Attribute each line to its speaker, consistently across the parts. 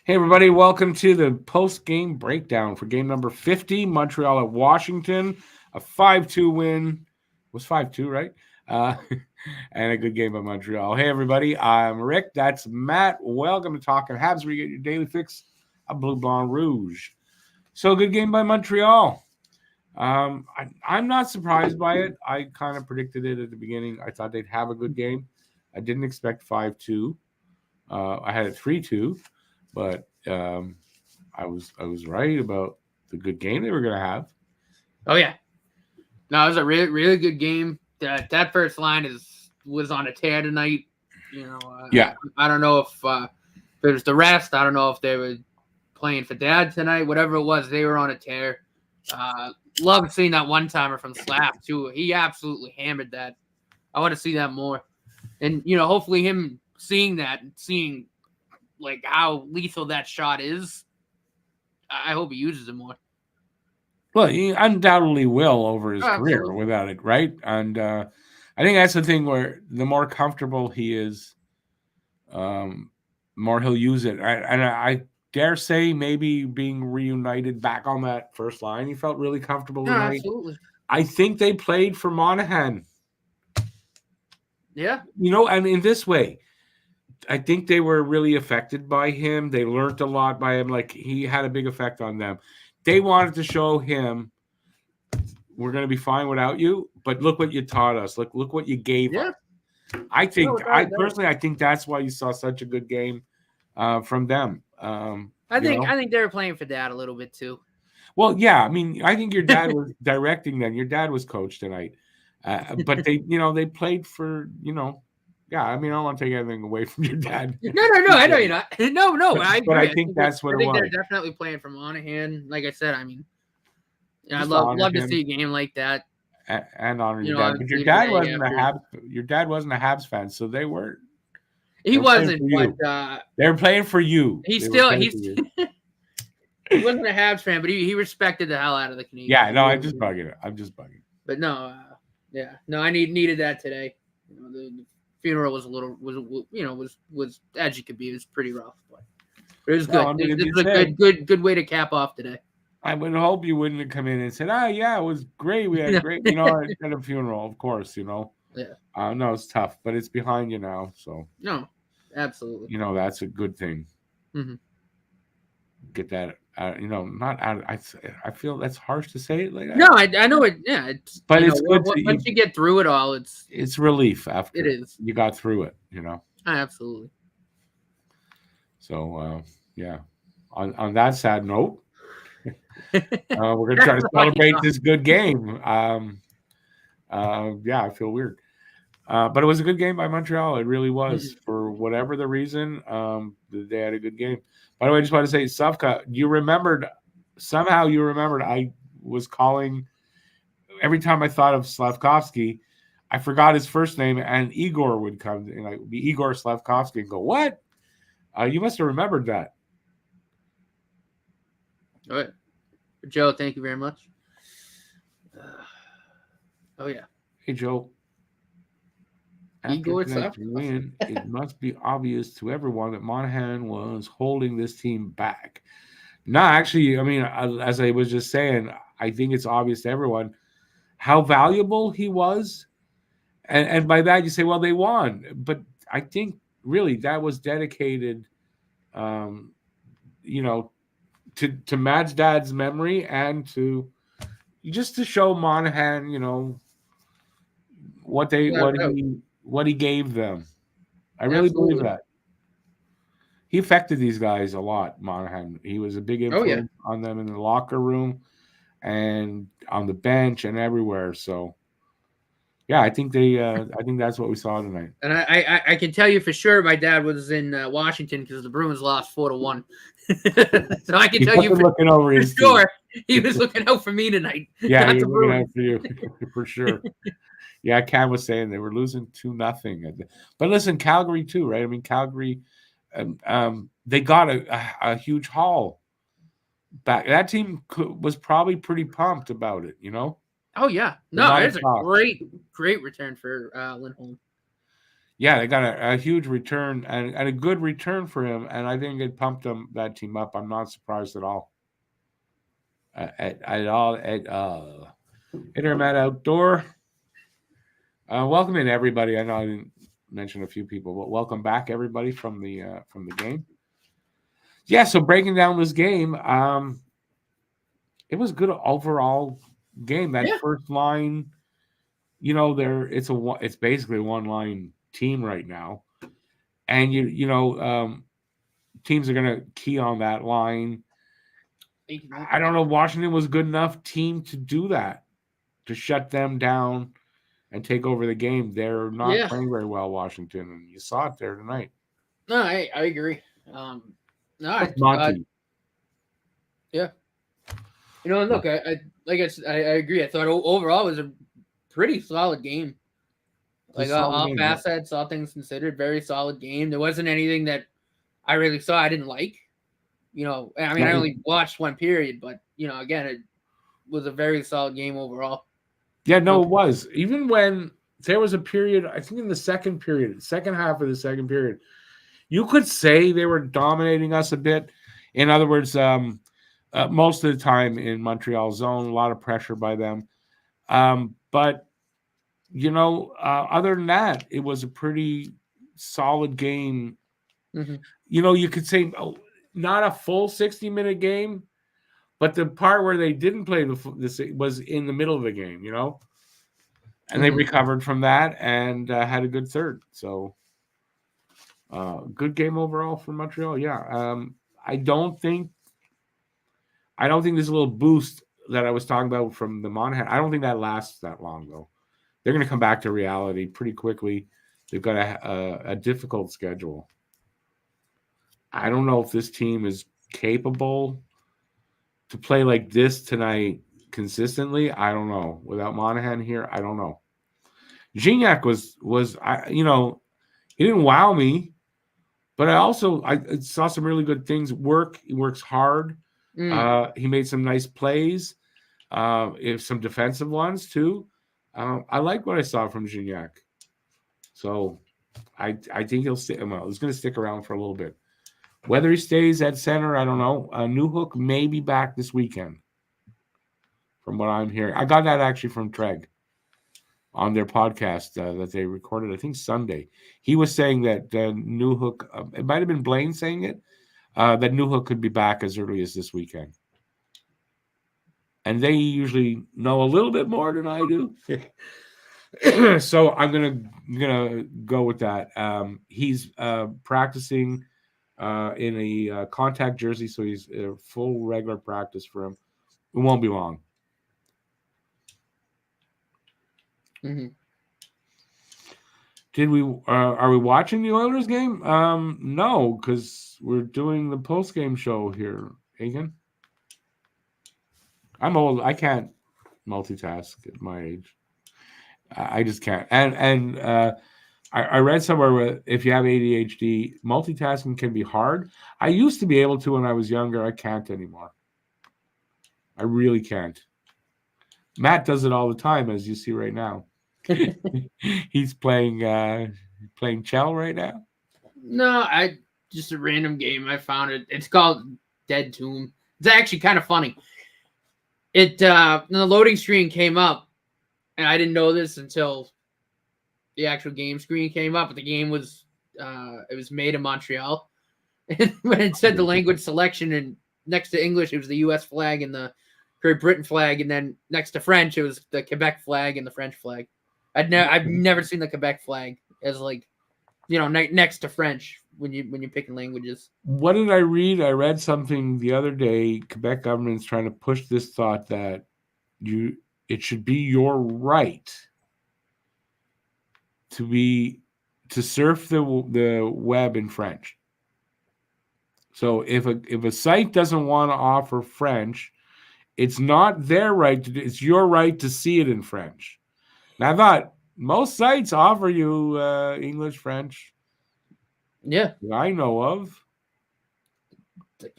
Speaker 1: Hey, everybody, welcome to the post-game breakdown for game number 50, Montreal at Washington. A 5-2 win. It was 5-2, right? And a good game by Montreal. Hey, everybody, I'm Rick. That's Matt. Welcome to Talking Habs, where you get your daily fix of Blue Blanc Rouge. So, good game by Montreal. I'm not surprised by it. I kind of predicted it at the beginning. I thought they'd have a good game. I didn't expect 5-2. I had it 3-2. But I was right about the good game they were going to have.
Speaker 2: Oh yeah, no, it was a really good game. That first line was on a tear tonight.
Speaker 1: Yeah.
Speaker 2: I don't know if it was the rest. I don't know if they were playing for dad tonight. Whatever it was, they were on a tear. Love seeing that one timer from Slap too. He absolutely hammered that. I want to see that more, and hopefully him seeing that and seeing like how lethal that shot is. I hope he uses it more.
Speaker 1: Well, he undoubtedly will over his career without it, right? And I think that's the thing where the more comfortable he is, more he'll use it. And I dare say maybe being reunited back on that first line, he felt really comfortable tonight.
Speaker 2: Absolutely.
Speaker 1: I think they played for Monahan.
Speaker 2: Yeah.
Speaker 1: And in this way, I think they were really affected by him. They learned a lot by him. Like, he had a big effect on them. They wanted to show him, we're going to be fine without you, but look what you taught us. Look what you gave us. I think, I think that's why you saw such a good game from them.
Speaker 2: I think they were playing for dad a little bit too.
Speaker 1: Well, yeah. I mean, I think your dad was directing them. Your dad was coach tonight. But they played for, yeah, I mean, I don't want to take anything away from your dad.
Speaker 2: No, I know you're not. No,
Speaker 1: but,
Speaker 2: I agree.
Speaker 1: But I think that's what it was.
Speaker 2: They're definitely playing for Monahan. Like I said, I mean, I love to see a game like that.
Speaker 1: And honor your dad. But your dad wasn't a Habs. Your dad wasn't a Habs fan, so they weren't.
Speaker 2: He wasn't,
Speaker 1: but they were playing for you.
Speaker 2: He wasn't a Habs fan, but he respected the hell out of the Canadiens.
Speaker 1: Yeah, no, I'm just bugging.
Speaker 2: But no, I needed that today. The funeral was a little was as you could be. It was pretty rough, but it was good. No, I mean, this was a good way to cap off today.
Speaker 1: I would hope you wouldn't have come in and said, "Oh yeah, it was great. We had a great, at a funeral, of course,
Speaker 2: Yeah.
Speaker 1: No, it's tough, but it's behind you now, so
Speaker 2: no, absolutely.
Speaker 1: That's a good thing.
Speaker 2: Mm-hmm.
Speaker 1: Get that. Not out. I feel that's harsh to say it like that.
Speaker 2: No, I know it. Yeah,
Speaker 1: but it's good.
Speaker 2: Once you get through it all,
Speaker 1: it's relief after
Speaker 2: it is.
Speaker 1: You got through it.
Speaker 2: Absolutely.
Speaker 1: So yeah, on that sad note, we're gonna try to celebrate this good game. Yeah, I feel weird, but it was a good game by Montreal. It really was. Mm-hmm. For whatever the reason, they had a good game. By the way, I just want to say, Savka, somehow you remembered I was calling, every time I thought of Slavkovsky, I forgot his first name, and Igor would come, and I'd be Igor Slavkovsky, and go, what? You must have remembered that.
Speaker 2: All right. Joe, thank you very much. Oh, yeah.
Speaker 1: Hey, Joe.
Speaker 2: Igor
Speaker 1: win, it must be obvious to everyone that Monahan was holding this team back. No, actually, I mean, as I was just saying, I think it's obvious to everyone how valuable he was. And by that, you say, well, they won. But I think, really, that was dedicated, to Matt's dad's memory and to show Monahan, what he gave them. I really believe that. He affected these guys a lot, Monahan. He was a big influence on them in the locker room and on the bench and everywhere. So, yeah, I think that's what we saw tonight.
Speaker 2: And I can tell you for sure my dad was in Washington because the Bruins lost 4-1. So I can tell you
Speaker 1: looking over his
Speaker 2: sure he was looking out for me tonight.
Speaker 1: Yeah, he was looking out for you for sure. Yeah, Cam was saying they were losing 2-0. But listen, Calgary too, right? I mean, Calgary, they got a huge haul back. That team was probably pretty pumped about it,
Speaker 2: Oh, yeah. No, it's a great return for Lindholm.
Speaker 1: Yeah, they got a huge return and a good return for him, and I think it pumped that team up. I'm not surprised at all. At all. Internet Outdoor. Welcome in everybody. I know I didn't mention a few people, but welcome back everybody from the game. Yeah, so breaking down this game, it was good overall game. That first line, it's basically a one line team right now, and teams are going to key on that line. I don't know. Washington was a good enough team to do that, to shut them down and take over the game. They're not playing very well, Washington, and you saw it there tonight.
Speaker 2: No, I agree.
Speaker 1: Monty.
Speaker 2: Yeah. Look, I agree. I thought overall it was a pretty solid game. Like all facets, all things considered, very solid game. There wasn't anything that I really saw I didn't like. I only watched one period, but again, it was a very solid game overall.
Speaker 1: Yeah, no, it was. Even when there was a period, I think in the second half of the second period, you could say they were dominating us a bit. In other words, most of the time in Montreal zone, a lot of pressure by them. But other than that, it was a pretty solid game.
Speaker 2: Mm-hmm.
Speaker 1: You could say not a full 60-minute game, but the part where they didn't play this was in the middle of the game, and they recovered from that and had a good third. So good game overall for Montreal. Yeah. I don't think this little boost that I was talking about from the Monahan, I don't think that lasts that long, though. They're going to come back to reality pretty quickly. They've got a difficult schedule. I don't know if this team is capable to play like this tonight consistently. I don't know. Without Monahan here, I don't know. Gignac was he didn't wow me, but I saw some really good things. He works hard. He made some nice plays. Some defensive ones too. I like what I saw from Gignac. So I think he'll stay. Well, he's going to stick around for a little bit. Whether he stays at center, I don't know. Newhook may be back this weekend, from what I'm hearing. I got that actually from Treg on their podcast that they recorded, I think Sunday. He was saying that Newhook, it might have been Blaine saying it, that Newhook could be back as early as this weekend. And they usually know a little bit more than I do. So I'm gonna go with that. He's practicing in a contact jersey, so he's a full regular practice for him. It won't be long.
Speaker 2: Mm-hmm.
Speaker 1: Are we watching the Oilers game? No, because we're doing the post-game show here, Hagen. I'm old. I can't multitask at my age. I just can't. And I read somewhere where if you have ADHD, multitasking can be hard. I used to be able to when I was younger. I can't anymore. I really can't. Matt does it all the time, as you see right now. He's playing Chell right now.
Speaker 2: No, just a random game. I found it. It's called Dead Tomb. It's actually kind of funny. The loading screen came up, and I didn't know this until the actual game screen came up. But the game was it was made in Montreal. And when it said the language selection and next to English, it was the U.S. flag and the Great Britain flag, and then next to French, it was the Quebec flag and the French flag. I've never seen the Quebec flag as next to French when you're picking languages.
Speaker 1: What did I read? I read something the other day. Quebec government's trying to push this thought that it should be your right to surf the web in French. So if a site doesn't want to offer French, it's not their right to do. It's your right to see it in French. Now, I thought most sites offer you English, French.
Speaker 2: Yeah,
Speaker 1: I know of.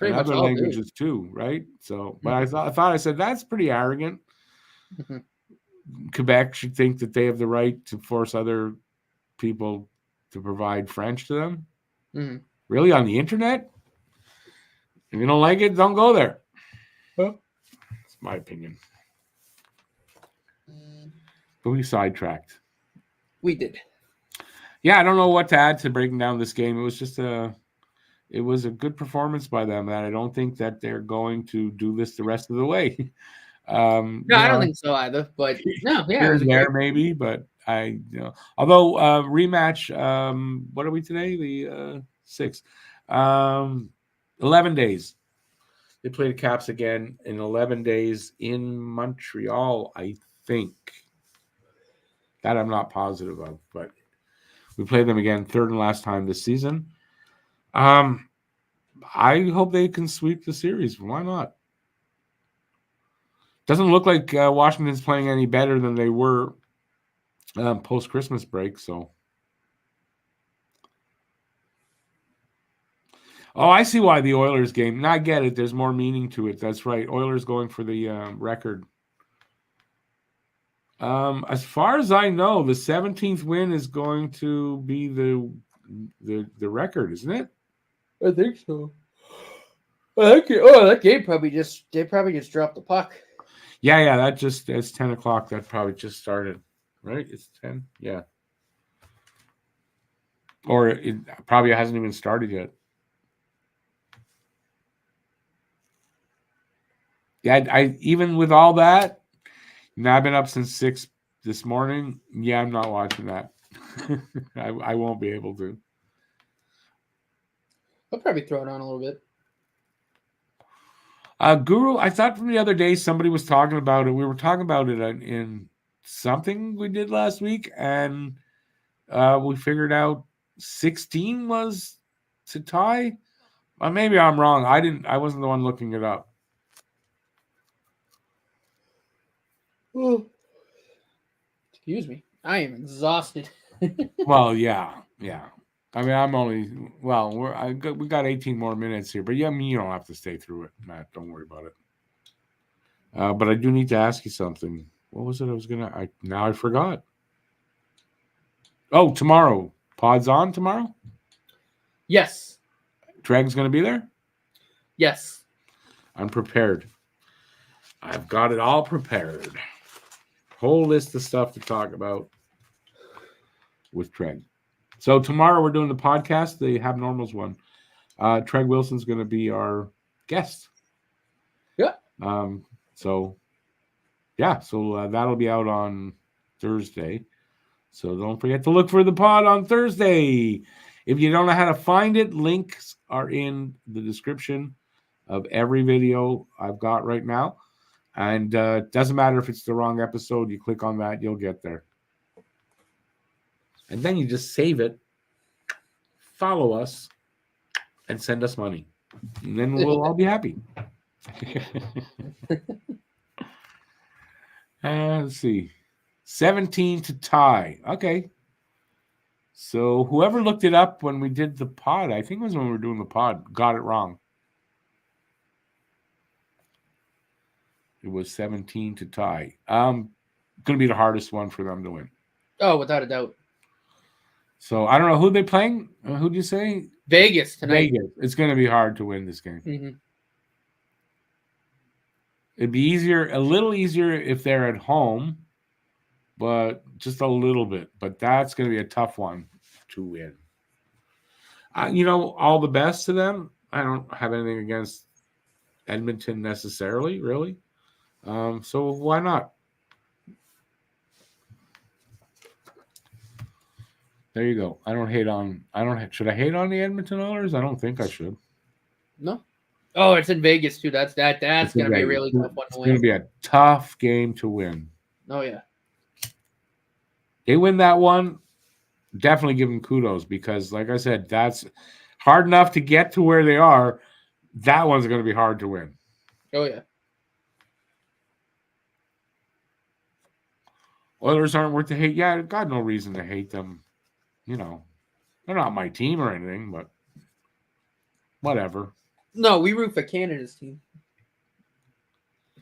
Speaker 1: And other languages too, right? So, but I said that's pretty arrogant. Mm-hmm. Quebec should think that they have the right to force other people to provide French to them.
Speaker 2: Mm-hmm.
Speaker 1: Really, on the internet? If you don't like it, don't go there.
Speaker 2: Well,
Speaker 1: that's my opinion. But we sidetracked.
Speaker 2: We did.
Speaker 1: Yeah, I don't know what to add to breaking down this game. It was just it was a good performance by them, and I don't think that they're going to do this the rest of the way.
Speaker 2: No, I don't think so either. But no, yeah, it was
Speaker 1: there maybe, but although rematch. What are we today? The 6th. 11 days. They play the Caps again in 11 days in Montreal, I think. That I'm not positive of, but we play them again, third and last time this season. I hope they can sweep the series. Why not? Doesn't look like Washington's playing any better than they were post-Christmas break, so. Oh, I see why the Oilers game. I get it. There's more meaning to it. That's right. Oilers going for the record. As far as I know, the 17th win is going to be the record, isn't it?
Speaker 2: I think so. That game probably just dropped the puck.
Speaker 1: Yeah. It's 10 o'clock. That probably just started, right? It's 10. Yeah. Or it probably hasn't even started yet. Yeah, I even with all that, I've been up since 6 this morning. Yeah, I'm not watching that. I won't be able to.
Speaker 2: I'll probably throw it on a little bit.
Speaker 1: Guru, I thought from the other day somebody was talking about it. We were talking about it in something we did last week, and we figured out 16 was to tie. Maybe I'm wrong. I wasn't the one looking it up.
Speaker 2: Excuse me. I am exhausted.
Speaker 1: Well, yeah. I mean, I'm only we got 18 more minutes here, but yeah, you don't have to stay through it, Matt. Don't worry about it. But I do need to ask you something. What was it? Now I forgot. Oh, tomorrow. Pod's on tomorrow?
Speaker 2: Yes.
Speaker 1: Treg's going to be there?
Speaker 2: Yes.
Speaker 1: I'm prepared. I've got it all prepared. Whole list of stuff to talk about with Treg. So tomorrow we're doing the podcast, the Have Normals one. Treg Wilson's going to be our guest.
Speaker 2: Yeah.
Speaker 1: So that'll be out on Thursday. So don't forget to look for the pod on Thursday. If you don't know how to find it, links are in the description of every video I've got right now. And it doesn't matter if it's the wrong episode. You click on that, you'll get there. And then you just save it, follow us, and send us money. And then we'll all be happy. Let's see. 17 to tie. Okay. So whoever looked it up when we did the pod, I think it was when we were doing the pod, got it wrong. It was 17 to tie. Going to be the hardest one for them to win.
Speaker 2: Oh, without a doubt.
Speaker 1: So I don't know who they're playing. Who'd you say?
Speaker 2: Vegas tonight.
Speaker 1: Vegas. It's going to be hard to win this game.
Speaker 2: Mm-hmm.
Speaker 1: It'd be a little easier if they're at home, but just a little bit. But that's going to be a tough one to win. All the best to them. I don't have anything against Edmonton necessarily, really. So why not? There you go. Should I hate on the Edmonton Oilers? I don't think I should.
Speaker 2: No. Oh, it's in Vegas too. That's going to be a really tough one to win.
Speaker 1: It's going to be a tough game to win.
Speaker 2: Oh yeah.
Speaker 1: They win that one, definitely give them kudos because, like I said, that's hard enough to get to where they are. That one's going to be hard to win.
Speaker 2: Oh yeah.
Speaker 1: Oilers aren't worth the hate. Yeah, I've got no reason to hate them. They're not my team or anything, but whatever.
Speaker 2: No, we root for Canada's team.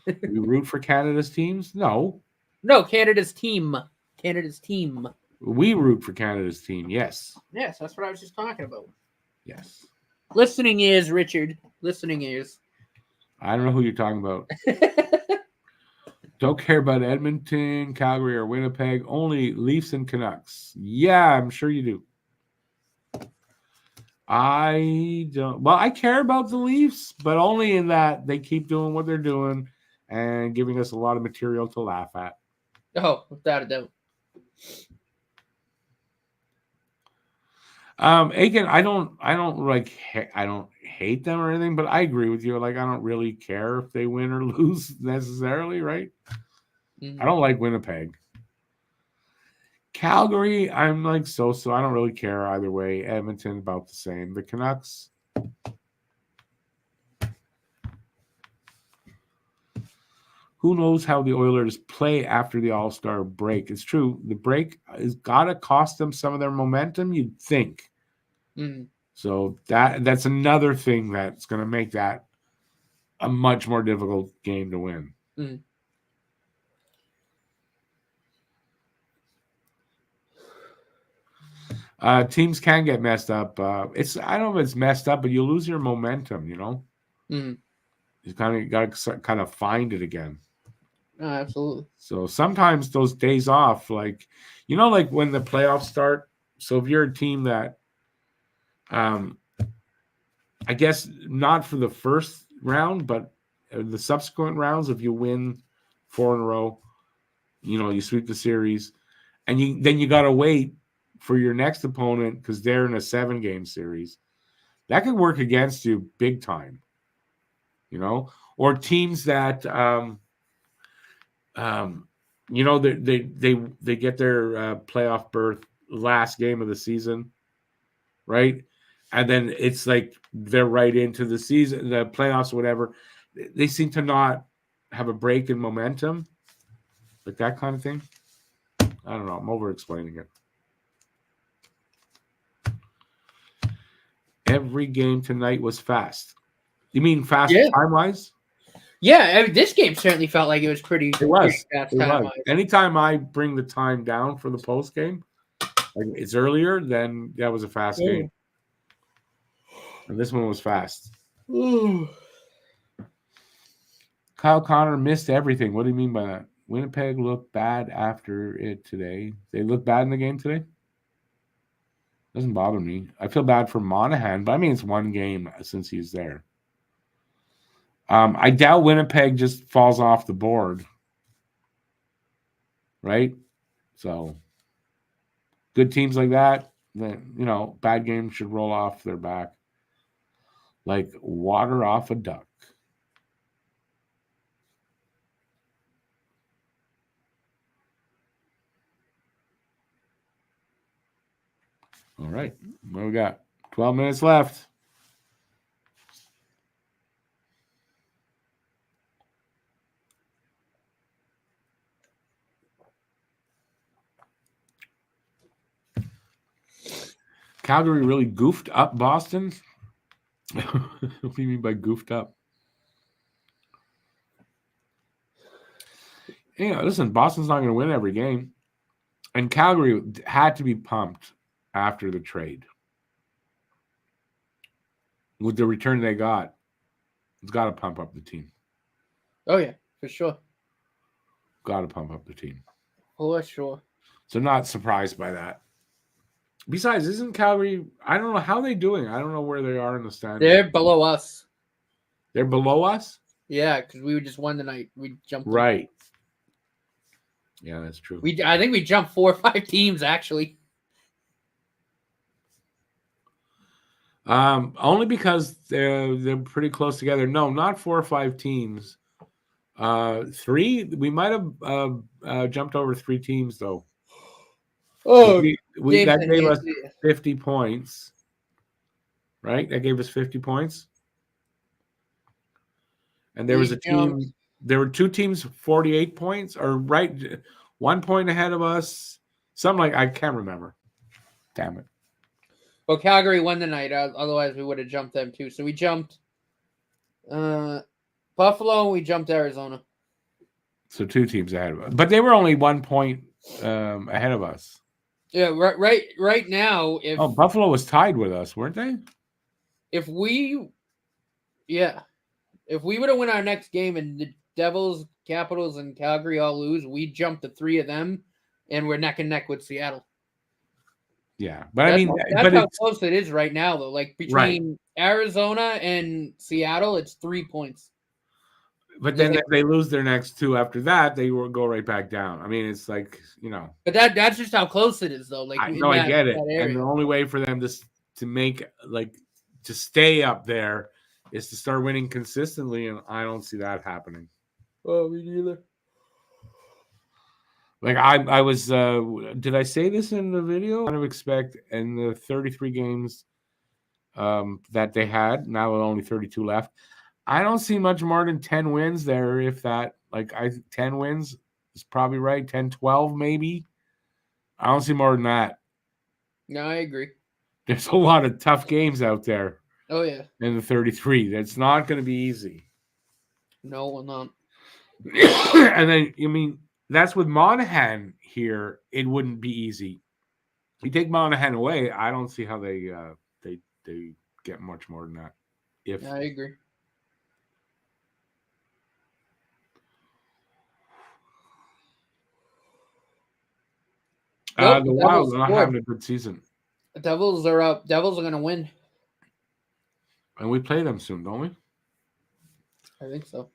Speaker 1: We root for Canada's teams? No.
Speaker 2: No, Canada's team. Canada's team.
Speaker 1: We root for Canada's team. Yes.
Speaker 2: Yes, that's what I was just talking about.
Speaker 1: Yes.
Speaker 2: Listening ears, Richard. Listening ears.
Speaker 1: I don't know who you're talking about. Don't care about Edmonton, Calgary, or Winnipeg. Only Leafs and Canucks. Yeah, I'm sure you do. I don't. Well, I care about the Leafs, but only in that they keep doing what they're doing and giving us a lot of material to laugh at.
Speaker 2: Oh, without a doubt.
Speaker 1: Aiken, I don't hate them or anything, but I agree with you. Like, I don't really care if they win or lose necessarily, right?
Speaker 2: Mm-hmm.
Speaker 1: I don't like Winnipeg. Calgary, I'm like so. I don't really care either way. Edmonton, about the same. The Canucks. Who knows how the Oilers play after the All-Star break? It's true. The break has got to cost them some of their momentum, you'd think.
Speaker 2: Mm-hmm.
Speaker 1: So that's another thing that's going to make that a much more difficult game to win.
Speaker 2: Mm-hmm.
Speaker 1: Teams can get messed up. I don't know if it's messed up, but you lose your momentum, you know?
Speaker 2: Mm-hmm.
Speaker 1: You got to kind of find it again.
Speaker 2: Oh, absolutely.
Speaker 1: So sometimes those days off, like, like when the playoffs start. So if you're a team that, I guess not for the first round, but the subsequent rounds, if you win 4 in a row, you sweep the series, and then you got to wait for your next opponent because they're in a 7-game series. That could work against you big time, or teams that, they get their playoff berth last game of the season, right? And then it's like they're right into the season, the playoffs, or whatever. They seem to not have a break in momentum, like that kind of thing. I don't know. I'm over explaining it. Every game tonight was fast. You mean fast time-wise?
Speaker 2: Yeah, this game certainly felt like it was pretty.
Speaker 1: It was.
Speaker 2: Fast
Speaker 1: It was.
Speaker 2: time-wise.
Speaker 1: Anytime I bring the time down for the post game, like it's earlier, then that was a fast game. And this one was fast.
Speaker 2: Ooh.
Speaker 1: Kyle Connor missed everything. What do you mean by that? Winnipeg looked bad after it today. They looked bad in the game today? Doesn't bother me. I feel bad for Monahan, but I mean, it's one game since he's there. I doubt Winnipeg just falls off the board. Right? So, good teams like that, bad games should roll off their back like water off a duck. All right. What do we got? 12 minutes left. Calgary really goofed up Boston? What do you mean by goofed up? Listen, Boston's not going to win every game. And Calgary had to be pumped after the trade. With the return they got, it's got to pump up the team.
Speaker 2: Oh, yeah, for sure.
Speaker 1: Got to pump up the team.
Speaker 2: For sure.
Speaker 1: So not surprised by that. Besides, isn't Calgary, I don't know how they're doing. I don't know where they are in the standings.
Speaker 2: They're below us.
Speaker 1: They're below us?
Speaker 2: Yeah, because we just won tonight. We jumped.
Speaker 1: Right. Yeah, that's true.
Speaker 2: I think we jumped 4 or 5 teams, actually.
Speaker 1: Only because they're pretty close together. No, not 4 or 5 teams. 3. We might have jumped over 3 teams though.
Speaker 2: Oh,
Speaker 1: that gave us 50 points, right? That gave us 50 points. And there was a team. There were 2 teams, 48 points, or right, 1 point ahead of us. Something like I can't remember. Damn it.
Speaker 2: Well, Calgary won the night. Otherwise, we would have jumped them too. So we jumped Buffalo and we jumped Arizona.
Speaker 1: So 2 teams ahead of us. But they were only 1 point ahead of us.
Speaker 2: Yeah, right now, if
Speaker 1: Buffalo was tied with us, weren't they?
Speaker 2: if we if we were to win our next game and the Devils, Capitals, and Calgary all lose, we jump to 3 of them, and we're neck and neck with Seattle.
Speaker 1: Yeah, but I mean,
Speaker 2: that's how close it is right now, though. Like between Arizona and Seattle, it's 3 points.
Speaker 1: But then if they lose their next 2 after that, they will go right back down. I mean, it's like,
Speaker 2: But that's just how close it is, though. Like
Speaker 1: I get it. And the only way for them to make to stay up there is to start winning consistently, and I don't see that happening.
Speaker 2: Oh, me neither.
Speaker 1: Like I was, did I say this in the video? I kind of expect in the 33 games that they had, now with only 32 left, I don't see much more than 10 wins there. If that, 10 wins is probably right. 10, 12 maybe. I don't see more than that.
Speaker 2: No, I agree.
Speaker 1: There's a lot of tough games out there.
Speaker 2: Oh, yeah.
Speaker 1: In the 33. That's not going to be easy.
Speaker 2: No, it will not.
Speaker 1: And then, that's with Monahan here. It wouldn't be easy. You take Monahan away, I don't see how they get much more than that.
Speaker 2: I agree.
Speaker 1: The Wild are not having a good season.
Speaker 2: The Devils are up. Devils are going to win.
Speaker 1: And we play them soon, don't we?
Speaker 2: I think so.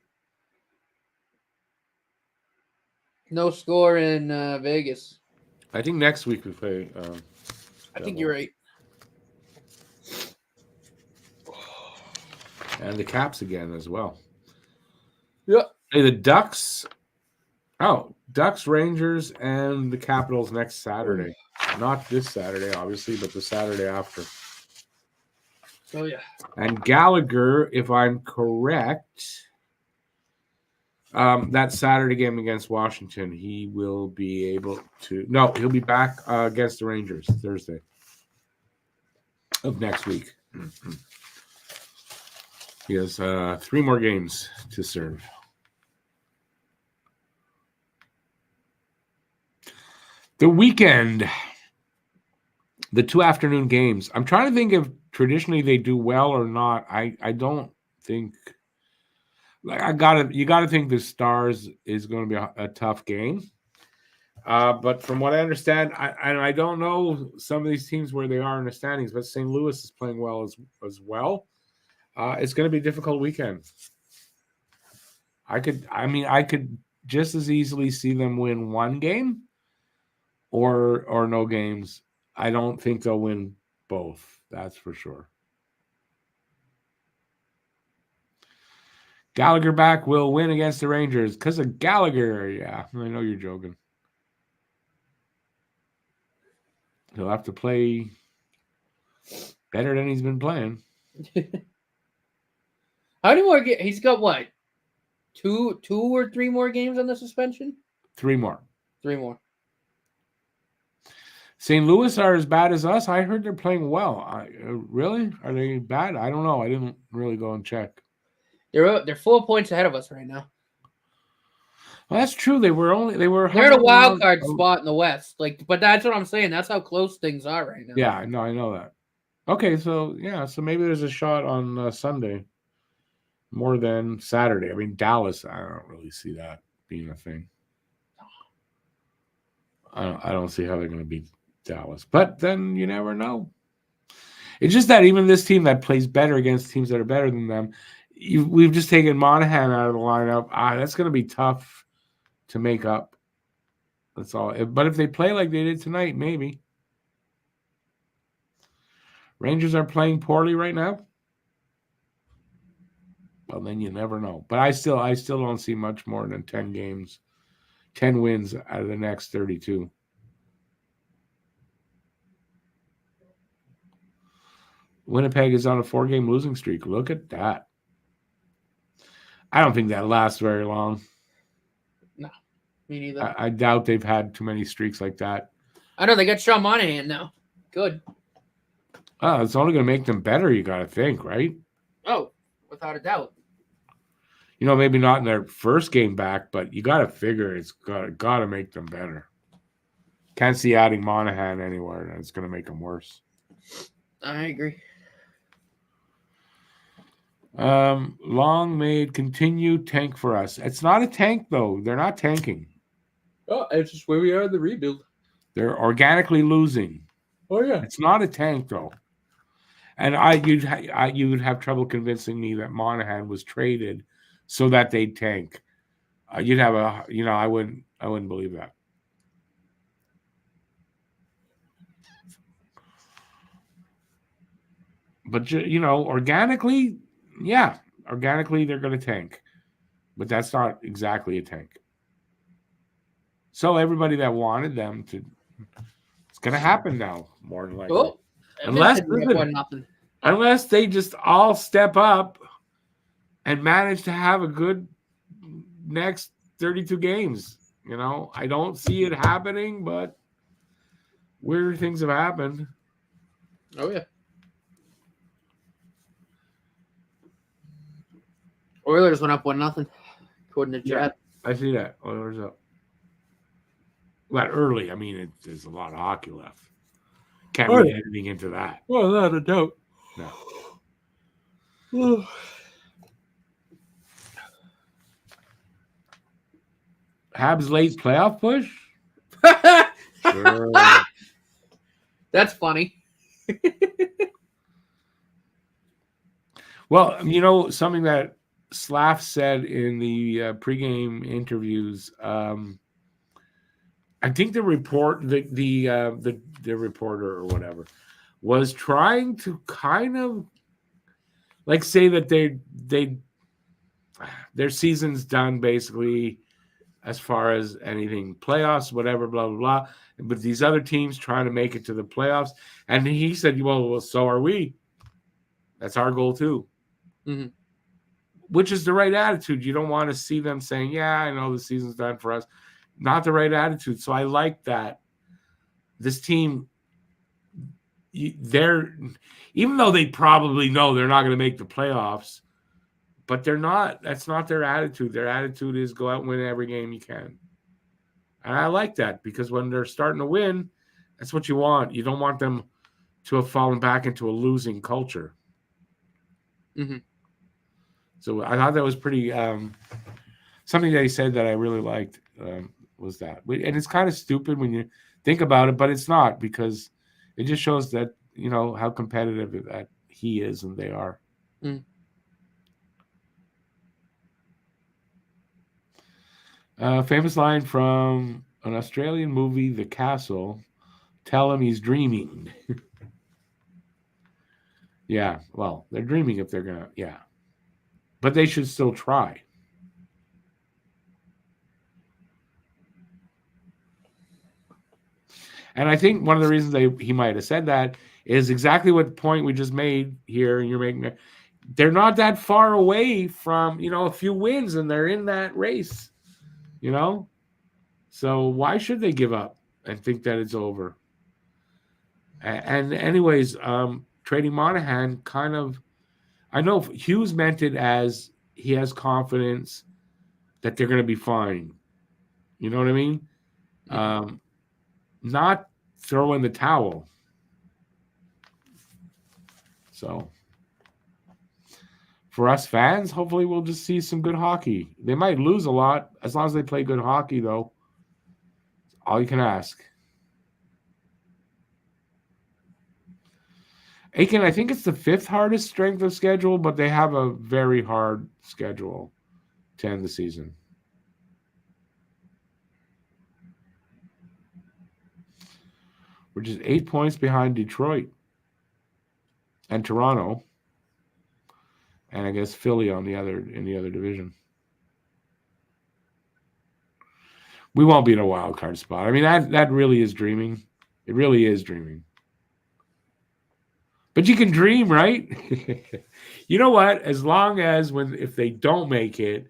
Speaker 2: No score in Vegas.
Speaker 1: I think next week we play.
Speaker 2: I think you're right.
Speaker 1: And the Caps again as well.
Speaker 2: Yeah.
Speaker 1: Hey, the Ducks. Oh, Ducks, Rangers, and the Capitals next Saturday. Not this Saturday, obviously, but the Saturday after.
Speaker 2: Oh, yeah.
Speaker 1: And Gallagher, if I'm correct, that Saturday game against Washington, he will be able to... No, he'll be back against the Rangers Thursday of next week. He has 3 more games to serve. The weekend, the 2 afternoon games. I'm trying to think if traditionally they do well or not. I don't think. You gotta think the Stars is going to be a tough game. But from what I understand, I don't know some of these teams where they are in the standings, but St. Louis is playing well as well. It's going to be a difficult weekend. I could just as easily see them win 1 game or no games. I don't think they'll win both. That's for sure. Gallagher back will win against the Rangers because of Gallagher. Yeah, I know you're joking. He'll have to play better than he's been playing.
Speaker 2: How many more games? He's got what? 2 or 3 more games on the suspension?
Speaker 1: 3 more.
Speaker 2: 3 more.
Speaker 1: St. Louis are as bad as us. I heard they're playing well. Really? Are they bad? I don't know. I didn't really go and check.
Speaker 2: They're 4 points ahead of us right now.
Speaker 1: Well, that's true. They're
Speaker 2: in a wild card spot in the West. But that's what I'm saying. That's how close things are right now.
Speaker 1: Yeah, no, I know that. Okay, so maybe there's a shot on Sunday more than Saturday. I mean, Dallas, I don't really see that being a thing. I don't see how they're going to beat Dallas, but then you never know. It's just that even this team that plays better against teams that are better than them, we've just taken Monahan out of the lineup. That's going to be tough to make up. That's all. But if they play like they did tonight, maybe. Rangers are playing poorly right now. Well, then you never know. But I still don't see much more than 10 games, 10 wins out of the next 32. Winnipeg is on a 4-game losing streak. Look at that. I don't think that lasts very long.
Speaker 2: No, me neither.
Speaker 1: I doubt they've had too many streaks like that.
Speaker 2: I know they got Sean Monahan now. Good.
Speaker 1: Oh, it's only going to make them better, you got to think, right?
Speaker 2: Oh, without a doubt.
Speaker 1: Maybe not in their first game back, but you got to figure it's got to make them better. Can't see adding Monahan anywhere. And it's going to make them worse.
Speaker 2: I agree.
Speaker 1: Long may it continue tank for us. It's not a tank, though. They're not tanking.
Speaker 2: Oh, it's just where we are in the rebuild.
Speaker 1: They're organically losing.
Speaker 2: Oh, yeah.
Speaker 1: It's not a tank, though. And you would have trouble convincing me that Monahan was traded so that they'd tank. You'd have I wouldn't believe that. But organically, yeah, organically they're going to tank, but that's not exactly a tank. So everybody that wanted them to, it's going to happen now, more than likely.
Speaker 2: Oh,
Speaker 1: unless they just all step up and manage to have a good next 32 games. I don't see it happening, but weird things have happened.
Speaker 2: Oh, yeah. Oilers went up 1-0, according to chat.
Speaker 1: Yeah, I see that. Oilers up. That early. I mean, there's a lot of hockey left. Can't read anything into that.
Speaker 2: Well, not a doubt.
Speaker 1: No. Habs late playoff push?
Speaker 2: Sure. That's funny.
Speaker 1: Well, something that Slav said in the pregame interviews, I think the reporter or whatever was trying to kind of like say that their season's done basically as far as anything playoffs, whatever, blah blah blah. But these other teams trying to make it to the playoffs, and he said, "Well, so are we. That's our goal too."
Speaker 2: Mm-hmm.
Speaker 1: Which is the right attitude. You don't want to see them saying, "Yeah, I know the season's done for us." Not the right attitude. So I like that. This team, even though they probably know they're not going to make the playoffs, but they're not. That's not their attitude. Their attitude is go out and win every game you can. And I like that because when they're starting to win, that's what you want. You don't want them to have fallen back into a losing culture.
Speaker 2: Mm-hmm.
Speaker 1: So I thought that was pretty something that he said that I really liked was that. And it's kind of stupid when you think about it, but it's not because it just shows that, how competitive that he is and they are.
Speaker 2: Mm.
Speaker 1: Famous line from an Australian movie, The Castle. Tell him he's dreaming. Yeah, well, they're dreaming if they're going to, yeah. But they should still try. And I think one of the reasons he might have said that is exactly what the point we just made here, and you're making it. They're not that far away from, a few wins, and they're in that race, So why should they give up and think that it's over? And anyways, trading Monahan kind of, I know Hughes meant it as he has confidence that they're going to be fine. You know what I mean? Mm-hmm. Not throw in the towel. So for us fans, hopefully we'll just see some good hockey. They might lose a lot. As long as they play good hockey, though, all you can ask. Aiken, I think it's the 5th hardest strength of schedule, but they have a very hard schedule to end the season. Which is 8 points behind Detroit and Toronto, and I guess Philly in the other division. We won't be in a wild card spot. I mean, that really is dreaming. It really is dreaming. But you can dream, right? You know what? As long as if they don't make it,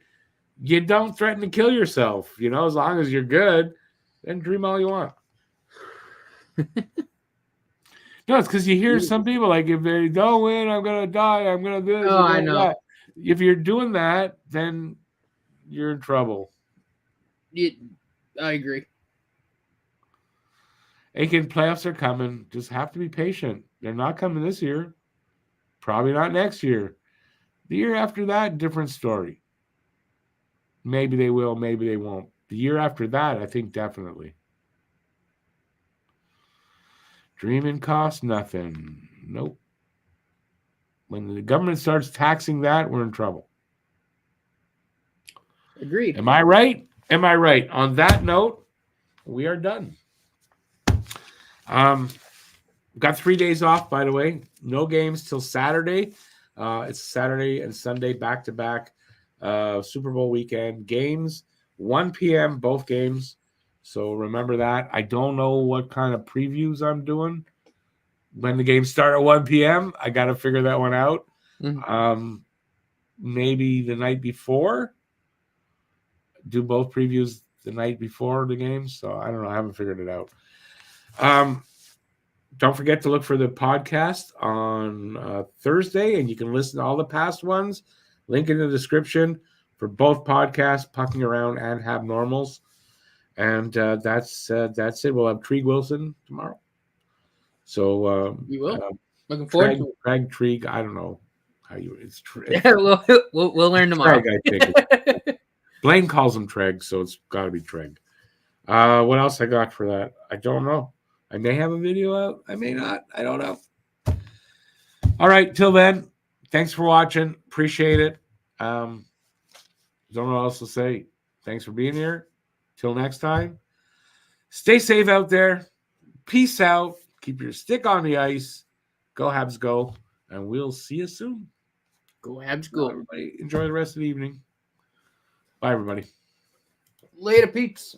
Speaker 1: you don't threaten to kill yourself. As long as you're good, then dream all you want. No, it's because you hear some people like, if they don't win, I'm going to die. I'm going to do this.
Speaker 2: Oh, I know.
Speaker 1: That. If you're doing that, then you're in trouble.
Speaker 2: I agree.
Speaker 1: Aiken, playoffs are coming. Just have to be patient. They're not coming this year. Probably not next year. The year after that, different story. Maybe they will, maybe they won't. The year after that, I think definitely. Dreaming costs nothing. Nope. When the government starts taxing that, we're in trouble.
Speaker 2: Agreed.
Speaker 1: Am I right? Am I right? On that note, we are done. Got 3 days off, by the way. No games till Saturday. It's Saturday and Sunday back-to-back Super Bowl weekend games. 1 p.m. both games. So remember that. I don't know what kind of previews I'm doing when the games start at 1 p.m. I got to figure that one out.
Speaker 2: Mm-hmm.
Speaker 1: Maybe the night before. Do both previews the night before the game. So I don't know. I haven't figured it out. Don't forget to look for the podcast on Thursday, and you can listen to all the past ones. Link in the description for both podcasts, Pucking Around and Hab Normals. And that's it. We'll have Trieg Wilson tomorrow. So
Speaker 2: You will. Looking forward to it.
Speaker 1: Craig Trieg. I don't know how you. It's
Speaker 2: Yeah, we'll learn tomorrow.
Speaker 1: Treg, I think. Blaine calls him Treg, so it's got to be Treg. What else I got for that? I don't know. I may have a video out. I may not. I don't know. All right. Till then, thanks for watching. Appreciate it. Don't know what else to say. Thanks for being here. Till next time. Stay safe out there. Peace out. Keep your stick on the ice. Go Habs go. And we'll see you soon.
Speaker 2: Go Habs go.
Speaker 1: Everybody enjoy the rest of the evening. Bye, everybody.
Speaker 2: Later, peeps.